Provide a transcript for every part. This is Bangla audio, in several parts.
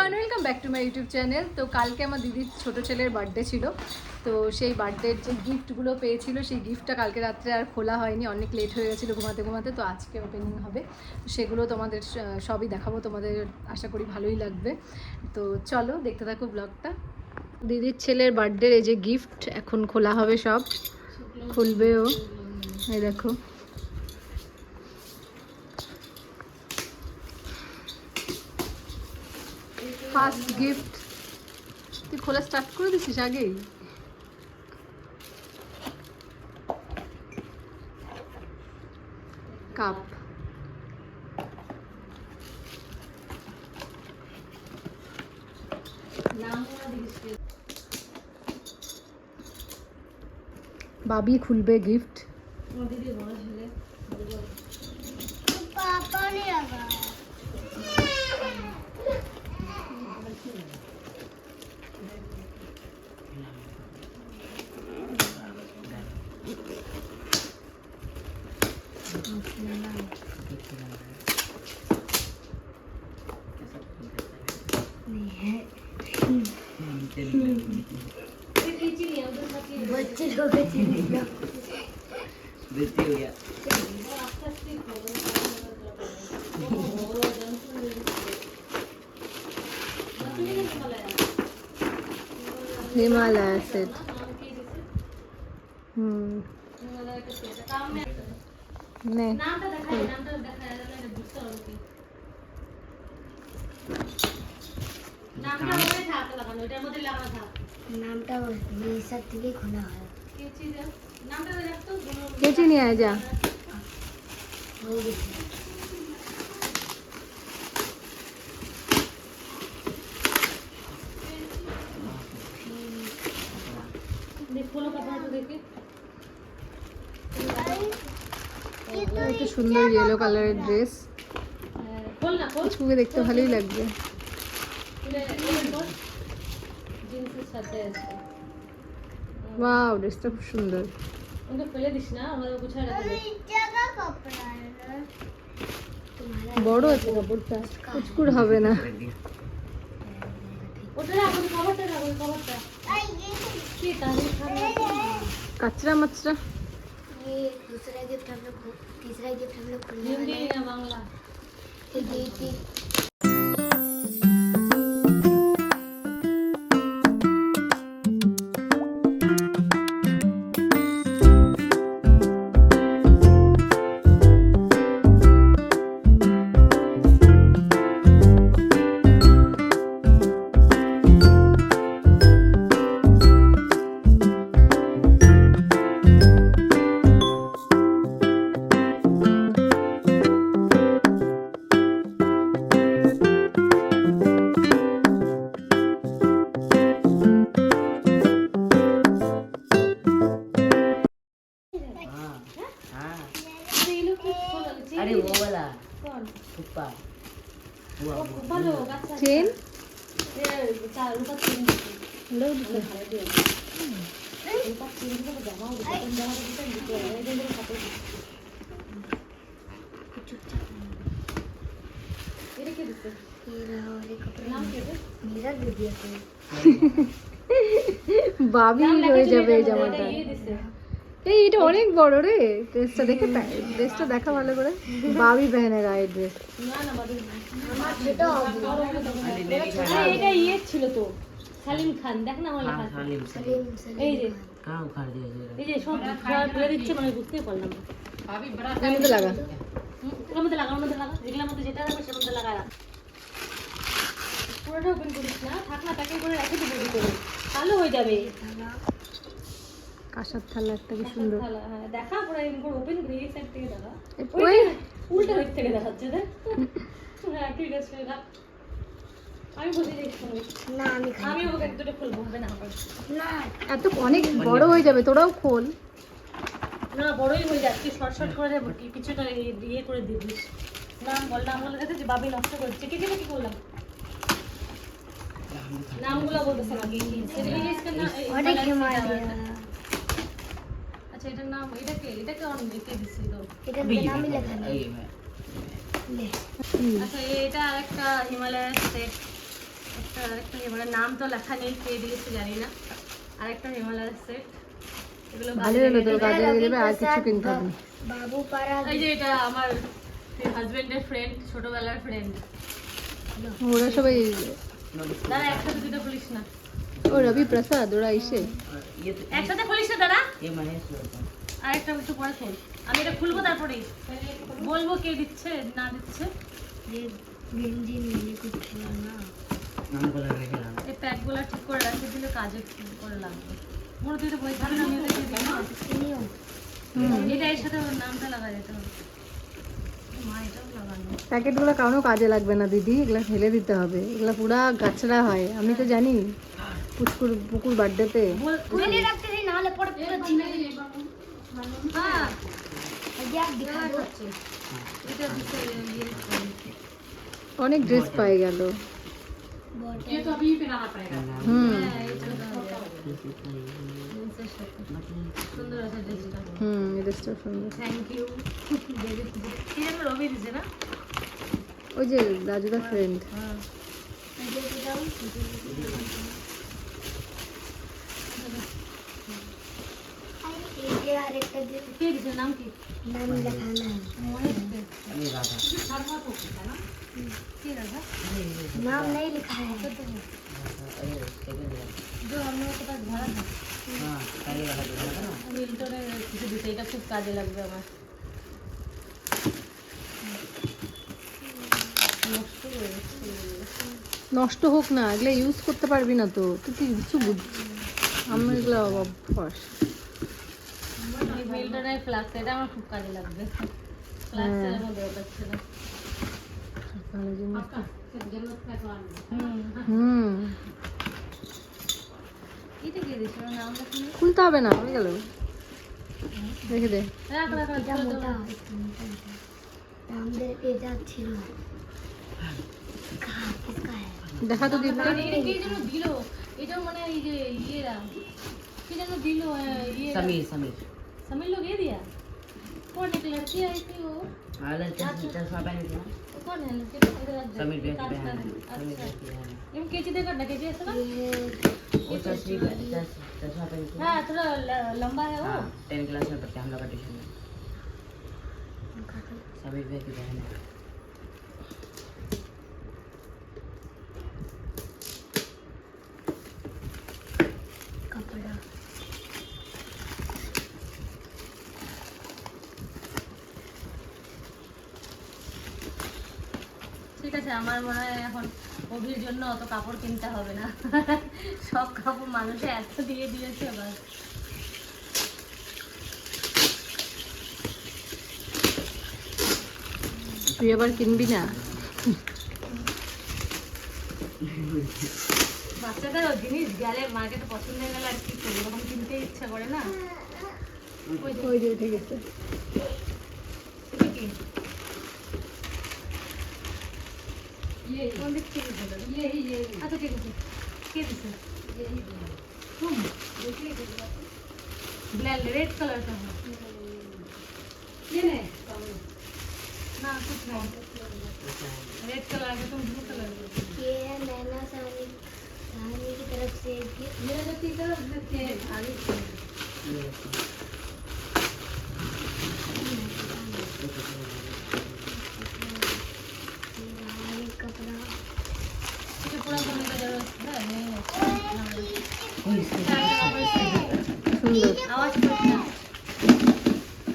Everyone, welcome back to my YouTube channel. তো কালকে আমার দিদির ছোটো ছেলের বার্থডে ছিল। তো সেই বার্থডের যে গিফটগুলো পেয়েছিল সেই গিফটটা কালকে রাত্রে আর খোলা হয়নি, অনেক লেট হয়ে গেছিলো ঘুমাতে ঘুমাতে। তো আজকে ওপেনিং হবে, সেগুলো তোমাদের সবই দেখাবো, তোমাদের আশা করি ভালোই লাগবে। তো চলো দেখতে থাকো ব্লগটা। দিদির ছেলের বার্থডের এই যে গিফট এখন খোলা হবে, সব খুলবেও। এই দেখো, ফার্স্ট গিফট। তুই খোলা স্টার্ট করে দিছিস আগেই? কাপ, বাবি খুলবে গিফট। बच्चे लोग हिमालय सेट। नहीं नामটা মেসার থেকে খোলা হয়। কেচি নিয়ে আয় যা। হয়ে গেছে। একটা সুন্দর ইয়েলো কালারের ড্রেস, ছুঁয়ে দেখতে ভালোই লাগবে। ওয়াও, ড্রেসটা খুব সুন্দর। বড় আছে কাপড়টা, কুচকুর হবে না। कचरा मचरा। ये दूसरा गिफ्ट हम लोग, तीसरा गिफ्ट हम लोग खुलने वाले हैं। बांग्ला अरे वो वाला कौन कुप्पा हुआ चेन বাবি হয়ে যাবে এই জামাটা। এই এটা অনেক বড় রে, ড্রেসটা দেখে, ড্রেসটা দেখা ভালো করে। বাবি পহনেগা এই ড্রেস। এটা ইয়ে ছিল তো, সালিম খান, দেখ না আমার লেখা। এই যে कहाँ उखाड़ दिया এই যে সব খাওয়া ফেলে দিচ্ছে, মানে বুঝতেই পারলাম না। এর মধ্যে লাগা, ওর মধ্যে লাগা, ওর মধ্যে লাগা, যেগুলোর মধ্যে যেটা রাখবে সের মধ্যে লাগা। পুরোটা ওপেন করিস না, থাক না, প্যাকিং করে রেখে দিবি ভিতরে, ভালো হয়ে যাবে। কাঁসার থালা একটা কি সুন্দর। হ্যাঁ দেখা, পুরো এরকম করে ওপেন করে এই সাইড থেকে দেখা, ওই উল্টা দিক থেকে দেখাচ্ছে দেখ। হ্যাঁ ঠিক আছে, রাখ। আমি বুঝে যাচ্ছি না, আমি ওকে এক দুটো খুলবো, হবে না আমার না এত অনেক বড় হয়ে যাবে, তোরাও খোল। না, বড়ই হয়ে যাচ্ছে, শর্ট শর্ট করে যাবো, কিছুটা ইয়ে করে দিবি। নাম বল, নাম বলে দেখেছি বাবি নষ্ট করছে। কে কে কি করলাম, নামগুলো বলতেছে না কি কি অনেক হিমালয়। আচ্ছা এটার নাম, এটাকে অনেক লিখে দিছিল। এটা নামই লেখা নেই। আচ্ছা এটা আরেকটা হিমালয় সেট, আরেকটা হিমালয় নাম তো লেখা নেই, কে দিয়েছে জানি না। আরেকটা হিমালয়ের সেট, এগুলো ভালো হলো তোর কাজে লেগে যাবে, আর কিছু কিনতে হবে না। बाबू पारा এই যে এটা আমার হাজবেন্ডের ফ্রেন্ড, ছোটবেলার ফ্রেন্ড। ওরা সবাই দাঁড়া একসাথে দুটো খুলিস না, ও রবি প্রসাদ ওরা এসে ये तो একসাথে খুলিস না দাঁড়া, ये महेश होता है। আরেকটা একটু পরে খোল। আমি এটা খুলবো তারপরেই বলবো কে দিচ্ছে না দিচ্ছে। ये गंजी नीले कुछ ना नाम को लगा के लाना। এই প্যাকগুলো ঠিক করে রাখতে দিলে কাজে করে লাগবে। মোর তুই তো বই থাকলে আমি ওদেরকে দিই না। नहीं हो এটা এর সাথে ওর নামটা লাগা যেতে হবে। মা এটাও লাগানো। প্যাকেটগুলো কারো কাজে লাগবে না দিদি, এগুলো ফেলে দিতে হবে, এগুলো পুরা গাছড়া হয়, আমি তো জানি পুকুর পুকুর বার্থডেতে। कोई नहीं रखते थे नाले पड़ पूरा जीना হ্যাঁ अभी आप दिखा दो এটা দিতে ইয়ে অনেক ড্রেস পাই গেল। ये तो अभी पहनाना पड़ेगा। হুম হ্যাঁ এই জন্য সুন্দর আছে ড্রেসটা। হুম এই ড্রেসটা সুন্দর। Thank you. কি যেন রবি দিছে না? ওই যে রাজুদার ফ্রেন্ড। হ্যাঁ ये यार एक का কে দিছে নাম কি? नाम लिखाना है মহেশ দে। अरे राधा। শর্মা তো না? কি রাখা? नाम नहीं लिखा है अरे सेकंड वाला। जो हम लोग के पास भरा था। हाँ पहले वाला जो था ना। আমি ইন্টারে কিছু দিতে, এটা খুব কাজে লাগবে আমার। নষ্ট হয়ে গেছে। নষ্ট হোক না, এগুলো ইউজ করতে পারবি না তো, তুই কি কিছু বুঝছিস? আমার এগুলো অভ্যাস। এই মিল্টনের ফ্লাক্স, এটা আমার খুব কাজে লাগবে। ফ্লাক্সের মধ্যে ওটা ছিল। ভালো জিনিস। হুম। হুম এটা কি দিছ নাম লেখা? খুলতে হবে না, হয়ে গেল, রেখে দে। রাখ রাখ রাখ। এটা মোটা আমাদের এটা ছিল कहाँ किसका है দেখা তো দিদি। এটা কি যেন দিল, এটা মানে এই যে ইয়েরা কি যেন দিল ইয়েরা। समीर समीर। समीर लोग ये दिया। कौन एक लड़की आई थी वो? अरे चश्मा पहनी थी ना। वो कौन है लड़की? इधर आ जा। समीर भैया की अच्छा बहन है। समीर भैया की बहन है। ये केजी देकर ना केजी ऐसा ना? वो चश्मा पहनी थी ना। हाँ थोड़ा लंबा है वो। हाँ 10 क्लास में पढ़ते हम लोग का ट्यूशन में। समीर भैया की बहन है। कपड़ा ঠিক আছে, আমার মনে হয় এখন অভির জন্য অত কাপড় কিনতে হবে না। সব কাপড় মানুষে এত দিয়ে দিয়েছে বাস। তুই আবার কিনবি না? বাচ্চাদের জিনিস গেলে মার্কেটে পছন্দ হয়ে গেলে আর কি করবো, তখন কিনতে ইচ্ছা করে না। ওই যে উঠে গেছে। এটা কি? কোন দিক থেকে দিলো? আচ্ছা ঠিক আছে, কে দিছে? तुम ब्लैक रेड कलर का है ये नहीं ना कुछ नहीं रेड कलर का, तुम ब्लू कलर का। ये है नैना सानी सानी की तरफ से गिफ्ट मेरा जो की तरफ देखते हैं आगे से। कपड़ा इसे पूरा करने का जरूरत है नहीं है। সুন্দর। आवाज पड़ना,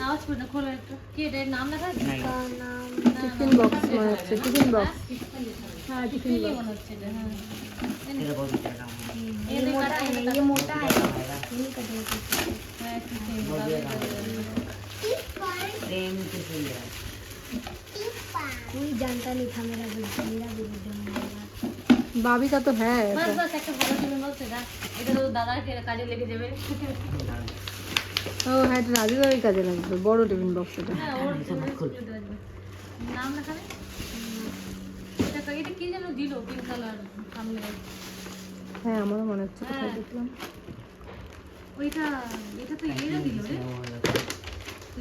आवाज पड़ना, खोलो एक तो কি এটা নাম লেখা আছে? नहीं। का नाम টিফিন বক্স মনে হচ্ছে, টিফিন বক্স। হ্যাঁ টিফিন কি বক্স। মনে হচ্ছে এটা? হ্যাঁ तेरा बहुत अच्छा काम है। ये मोटा है ये मोटा है आएगा। नहीं कटोरा হ্যাঁ ঠিক আছে बहुत বাবা अच्छा এটা काम है। प्रेम से सुन लिया। कोई जानता नहीं था मेरा भी बर्थडे मनाएगा भाभी का तो है बस ऐसा। बस একটা ভালো টিফিন বক্স এটা, এটা তো দাদার কাজে লেগে যাবে। ও হ্যাঁ এটা রাজুদারই কাজে লাগবে, বড় টিফিন বক্স এটা। হ্যাঁ ওর নাম লেখা নেই? এটা কি যেন দিল পিঙ্ক কালার সামনে। হ্যাঁ আমারও মনে হচ্ছে, হ্যাঁ। কোথায় দেখলাম। ওইটা এটা তো ইয়েরা দিল রে,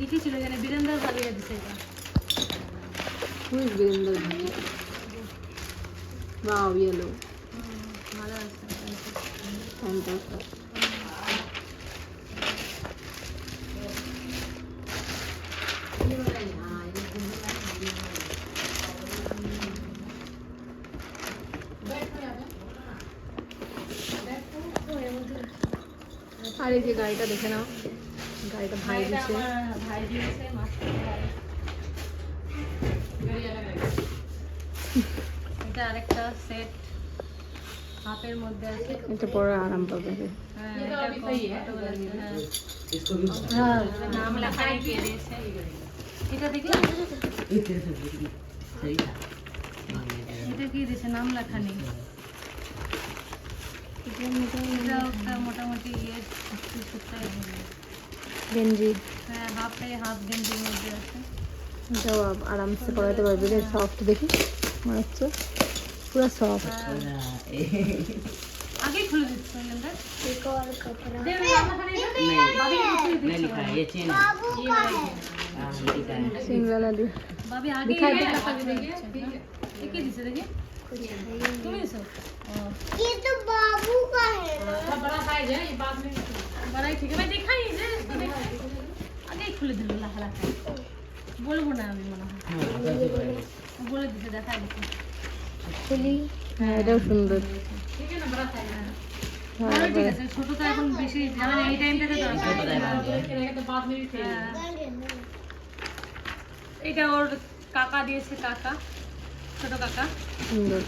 লিখেছিল এখানে বীরেন্দ্র ভাবিয়া দিছে এটা। Who is Virender? Wow, yellow. ভালো আছে প্যান্টটা আর এই যে গাড়িটা দেখে নাও, গাড়িটা ভাই দিচ্ছে। ভাই দিয়েছে মাস্টার ভাই। এটা আরেকটা সেট হাফের মধ্যে আছে। এটা পরে আরাম পাবে। হ্যাঁ এটা comfortable আছে, হ্যাঁ। হ্যাঁ নাম লেখা নেই কে দিয়েছে। এটা দেখি এটা কি দিয়েছে, নাম লেখা নেই। এটা একটা মোটামুটি ইয়ে গেঞ্জি, হ্যাঁ হাফ গেঞ্জির মধ্যে আছে। এটাও আরামসে পরাতে পারবে। রে সফট দেখি মনে হচ্ছে পুরো সফট। आगे खुल दिखता है अंदर एक और कपड़ा दे नाम लिखा नहीं बाबी ने खुल नहीं लिखा है, ये चेन है। बाबू का है हाँ, लिखा है। सिंगल वाली बाबी आगे दिखाई ये दे। लगा देखिए ठीक है ये की दिसे देखिए कुछ है ही नहीं। तुम ही सो ये तो बाबू का है ना। थोड़ा बड़ा साइज है ये बाद में बड़ा ही ठीक है मैं देखा ही जे इसको देखा आगे खुल दिल लहरा बोलबो ना আমি মনে হয় हाँ, बस ये है। বলে দিতে দেখা দিতে खुली হ্যাঁ এটাও সুন্দর। ঠিক আছে না বড় সাইজ হ্যাঁ বড় ঠিক আছে ছোট তো এখন বেশি মানে এই টাইমটাতে দরকার ছোট টাইম রেখে তো बाद में भी फेल এটা ওর কাকা দিয়েছে কাকা ছোট কাকা সুন্দর।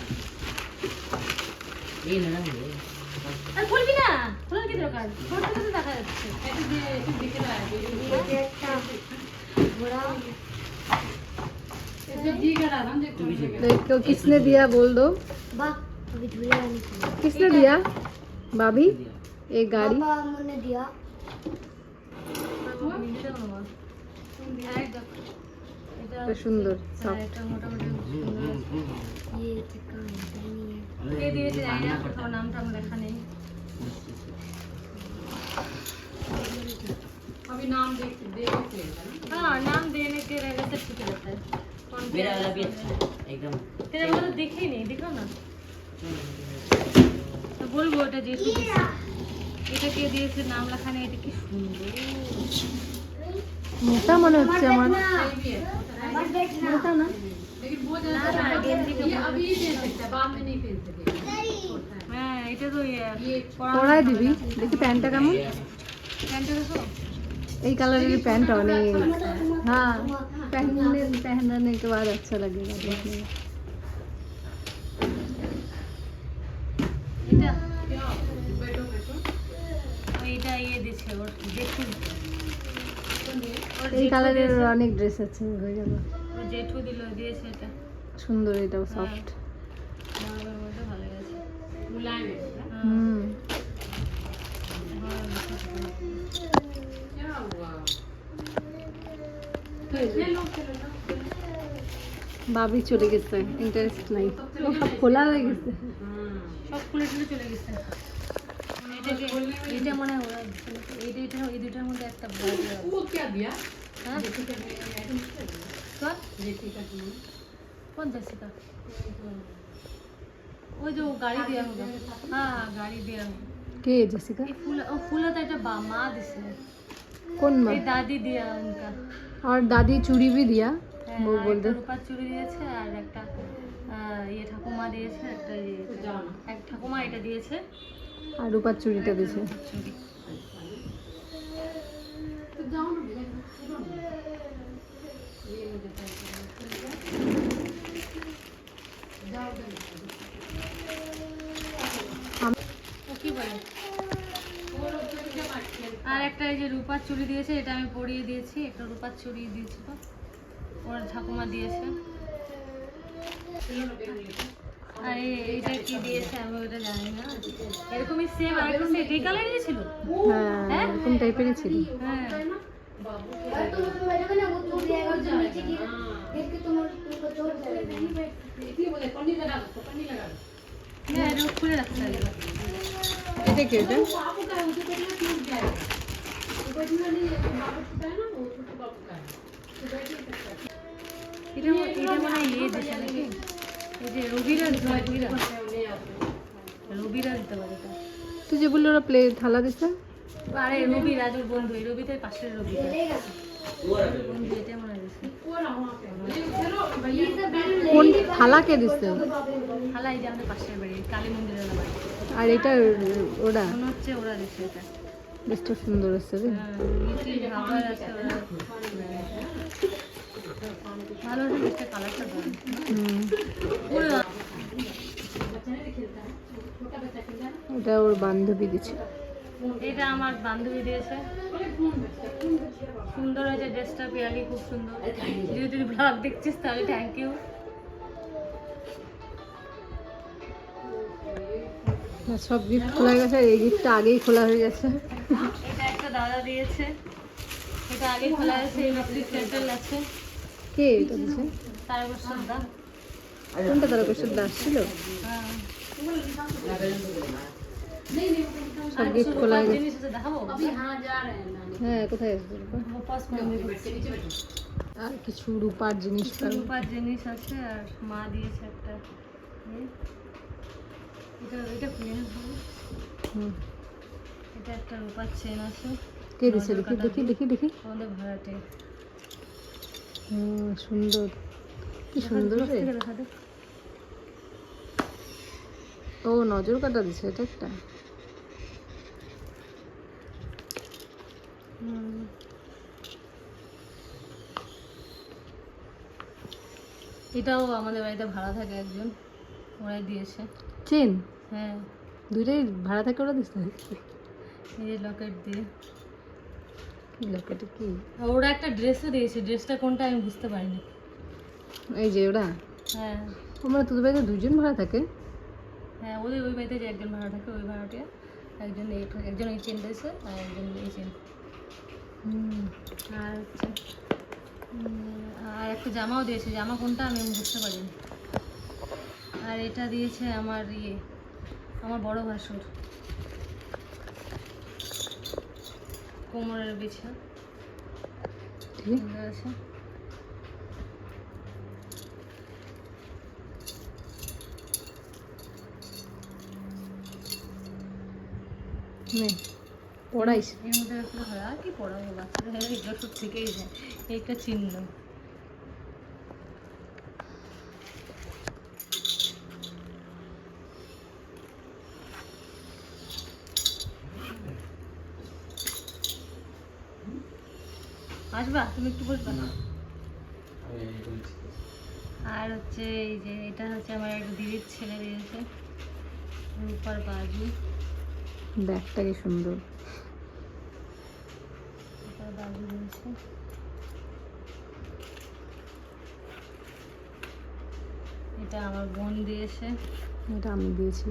ये ना ये। আর খুলবি না খোলার কি দরকার ছোট ছোট দেখা যাচ্ছে এটা যে একটু দিকে দাও ये একটা बड़ा এটা দিকে দাও না দেখো तो इसको किसने दिया बोल दो, बा अभी धुला नहीं था। किसने दिया? भाभी एक गाड़ी। पापा ने दिया তো সুন্দর হ্যাঁ, সফট। এটা মোটামুটি সুন্দর আছে। ये चिकन नहीं है। কে দিয়েছে জানি না কোথাও নাম টাম লেখা নেই अभी नाम देखते हैं हाँ नाम देने के रहने से ठीक रहता है कौन मेरा वाला भी अच्छा है एकदम। तेरे वाला दिखे ही नहीं दिखो ना তো বলবো এটা যেহেতু দিয়েছে এটা কে দিয়েছে নাম লেখা নেই এটা কি সুন্দর মোটা মনে হচ্ছে আমার। बस बैठना মোটা না लेकिन वो ना, ना, गेंजी का ये अभी दे सकते हैं बाद में नहीं पहन सकेगा হ্যাঁ এটা তো ইয়ে পরাই দিবি। দেখি প্যান্টটা কেমন। প্যান্টটা দেখো এই কালারের पैंट অনেक हाँ पहनने के बाद अच्छा लगेगा देखने में। এটা এইটা ইয়ে দিচ্ছে ওর জেঠু ওর এই জেঠু কালারের দিয়েছে। অনেক ড্রেস আছে হয়ে গেল। ওর জেঠু দিয়েছে এটা সুন্দর এটাও সফট। গরমের মধ্যে ভালো লাগছে मुलायम है হ্যাঁ হুম क्या हुआ ভাবি চলে গেছে, ইন্টারেস্ট নাই, ও সব খোলা হয়ে গেছে। সব খুলে টুলে চলে গেছে এটাকে এটা মনে হয় ওরা এইটা এই দুটার মধ্যে একটা বড় वो क्या दिया হ্যাঁ जेठी का दिया কর जेठी का दिया कौन जैसिका वो जो गाड़ी दिया होगा हाँ गाड़ी दिया होगा কে জেসিকা? ये फूल तो এটা माँ दिसे কোন মা? ये दादी दिया उनका और दादी चूड़ी भी दिया হ্যাঁ, वो আর बोल একটা दे। রূপার চুড়ি দিয়েছে আর একটা ইয়ে ঠাকুমা দিয়েছে একটা এক ঠাকুমা এটা দিয়েছে আর রূপার চুড়িটা দিয়েছে। চুড়ি तो जाओ ना भैया सुनो ना ये मुझे जाओ ও কি বলে আর একটা এই যে রূপার চুড়ি দিয়েছে এটা আমি পরিয়ে দিয়েছি একটা রূপার চুড়ি দিয়েছি তো ওর ঠাকুমা দিয়েছে আর এইটা কি দিয়েছে আমি ওটা জানি না এরকমই সেম আর একটা সেট এই কালারেরই ছিল হ্যাঁ এরকম টাইপেরই ছিল। হ্যাঁ अगर तुम बैठोगे ना वो टूट जाएगा और तुम नीचे गिर देख के तुमको चोट जाएगा। इसलिए बोले पन्नी लगा दो पन्नी लगा दो হ্যাঁ এটা খুলে রাখতে হবে এটা কি এটা? वो बाबू का है उसे बैठना टूट जाएगा तो बैठना नहीं है बाबू का है ना वो छोटे बाबू का है तो बैठ नहीं सकता এটা এটা মানে ইয়ে দিছে নাকি এই যে রবিরা রবিরা ले आते হতে পারে এটা। তুই যে বললি ওরা প্লেট থালা দিছে, আরে রবি, রাজুর বন্ধু, এই রবিতে পাশের রবিটা चलेगा বন্ধু, এটা মনে হয়েছে। ये सब बैलून কোন থালা কে দিছে? হালা এই যে আমাদের পাশের বাড়ি, কালী মন্দিরের বাড়ি, আর এটা ওরা মনে হচ্ছে ওরা দিচ্ছে এটা। বেশটা সুন্দর আছে রে। হ্যাঁ, নিচে খাবার আছে ওরা। ভালো হচ্ছে কালারটা দারুণ। হুম, পুরো এটা ওর বান্ধবী দিছে। এটা আমার বান্ধবী দিয়েছে, সুন্দর হয়েছে ড্রেসটা, পিয়ালি খুব সুন্দর। যদি তুই ব্লগ দেখছিস তাহলে থ্যাংক ইউ। সব গিফট খোলা হয়ে গেছে, এই গিফটটা আগেই খোলা হয়ে গেছে। এটা একটা দাদা দিয়েছে, এটা আগে খোলা হয়েছে। ইলেকট্রিক কেটেল আছে, কে এটা দিছে? তারকেশ্বর দা। কোনটা তারকেশ্বর দাস ছিল? হ্যাঁ, সব গিফট খোলা হয়ে গেছে। জিনিস আছে দেখাবো। হ্যাঁ, কোথায় আছে রূপা? গোপাস মন্দির, আর কিছু রূপার জিনিস পাবো। রূপার জিনিস আছে, আর মা দিয়েছে একটা এটা, এটা খুলে নেবো। হুম, এটা একটা রূপার চেন আছে, কে দিছে? দেখি দেখি দেখি দেখি। আমাদের ভাড়াটে। হুম, সুন্দর, কি সুন্দর রে। দেখা দে। ও নজর কাটা দিছে এটা একটা। হুম। এটাও আমাদের বাড়িতে ভাড়া থাকে একজন, ওরাই দিয়েছে। চেন হ্যাঁ, দুইটাই ভাড়া থেকে ওরা দিছে। এই যে লকেট দিয়ে। কি লোকটা কি? আর ওরা একটা ড্রেসও দিয়েছে, ড্রেসটা কোনটা আমি বুঝতে পারিনি। এই যে ওরা, হ্যাঁ আমরা তোদের বাড়িতে দুজন ভাড়া থাকে। হ্যাঁ, ওদের ওই বাড়িতে যে একজন ভাড়া থাকে, ওই ভাড়াটিয়া একজন একজন এই চেন দিয়েছে, আর একজন এই চেন। হুম, আর হচ্ছে আর একটা জামাও দিয়েছে, জামা কোনটা আমি বুঝতে পারিনি। আর এটা দিয়েছে আমার আমার বড় ভাসুর, কোমরের বিছা ঠিক আছে। নে পড়াইস। এর মধ্যে রাখলে হয়, আর কি পড়াবো বাচ্চাদের, হ্যাঁ এগুলো সব থেকেই যায়, এইটা চিহ্ন। আসবা তুমি একটু বসবা না। আর হচ্ছে এই যে এটা হচ্ছে আমার এক দিদির ছেলে দিয়েছে, রূপার বাজু। ব্যাগটা কি সুন্দর। রূপার বাজু দিয়েছে। এটা আমার বোন দিয়েছে। এটা আমি দিয়েছি।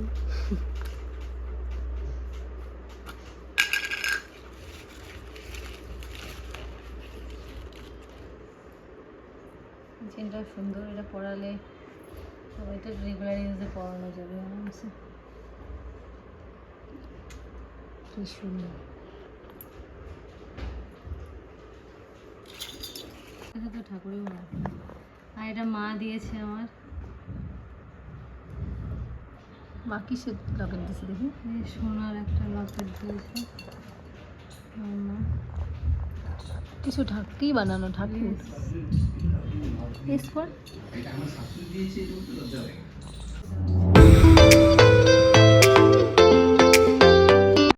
চেনটা সুন্দর, এটা পরালে এটা রেগুলার ইউজে পরানো যাবে আরামসে। কি সুন্দর। এটা তো ঠাকুরেও না। আর এটা মা দিয়েছে আমার, বাকি সে লকেট দিছে দেখি। এই সোনার একটা লকেট দিয়েছে আমার মা। কিছু কি বানানো ঠাকুর। Yes, what?